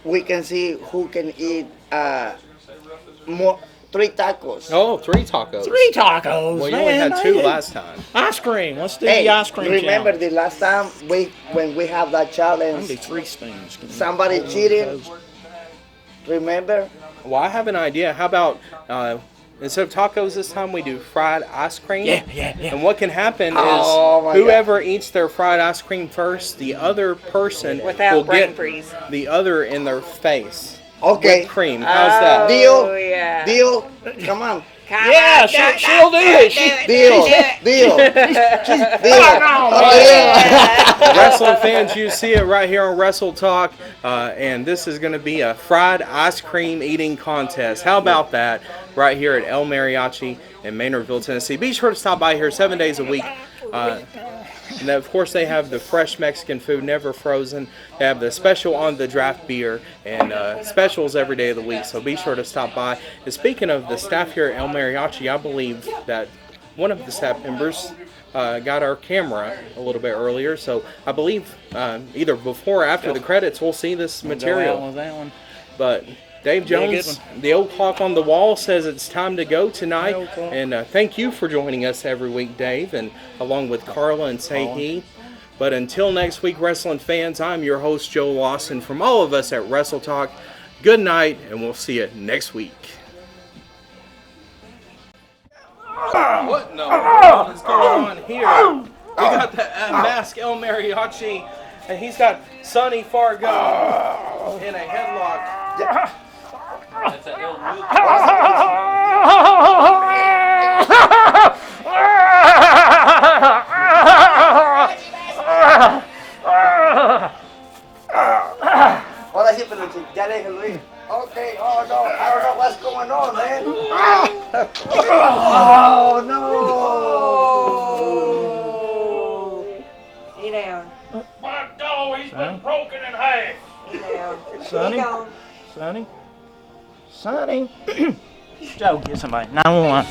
we can see who can eat more 3 tacos. Oh, 3 tacos. 3 tacos. Well, you man, only had 2 hey. last time. Ice cream. Let's do Hey, the ice cream remember challenge. the last time when we have that I'm challenge? gonna do 3 spoons. Somebody cheated. Remember? Well, I have an idea. How about instead of tacos this time, we do fried ice cream? Yeah. And what can happen is Oh, my whoever eats their fried ice cream first, the other person Without will brain get freeze. the other in their face. Okay. With cream. How's that? Deal? Oh, yeah. Deal? Come on. Yeah, she'll do it. Deal. Deal. Wrestling fans, you see it right here on Wrestle Talk, and this is going to be a fried ice cream eating contest. How about that? Right here at El Mariachi in Maynardville, Tennessee. Be sure to stop by here 7 days a week. And of course, they have the fresh Mexican food, never frozen. They have the special on the draft beer and specials every day of the week. So be sure to stop by. And speaking of the staff here at El Mariachi, I believe that one of the staff members got our camera a little bit earlier. So I believe either before or after the credits, we'll see this material. With that one. But Dave Be a good Jones, the old clock on the wall says it's time to go tonight. And thank you for joining us every week, Dave, and along with Carla and Seji. But until next week, wrestling fans, I'm your host, Joe Lawson. From all of us at Wrestle Talk, good night, and we'll see you next week. What in the world is going on here? We got the masked El Mariachi, and he's got Sonny Fargo in a headlock. That's an ill move. Ahora sí, pero ya déjalo ir. Okay, oh no, I don't know what's going on, man. Oh no. He down. My dog, he's been broken in half. He down. Sonny? He gone. Sonny? Joe, get somebody. 911.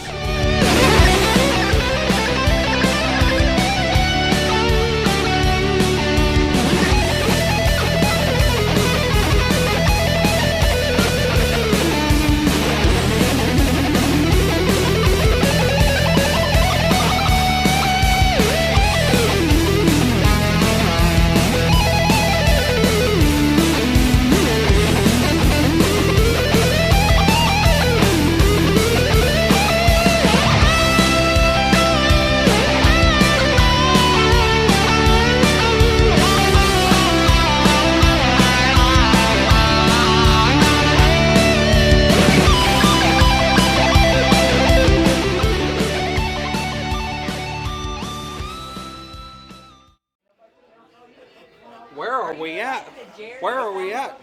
Where are we at?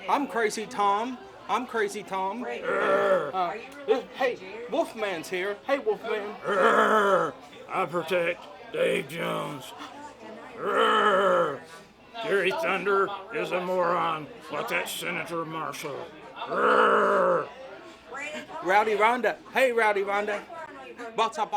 I'm Crazy Tom. I'm Crazy Tom. Hey, Wolfman's here. Hey, Wolfman. I protect. Dave Jones. Rrrr. Jerry Thunder is a moron, like that Senator Marshall. Rrrr. Rowdy Rhonda. Hey, Rowdy Rhonda. What's up?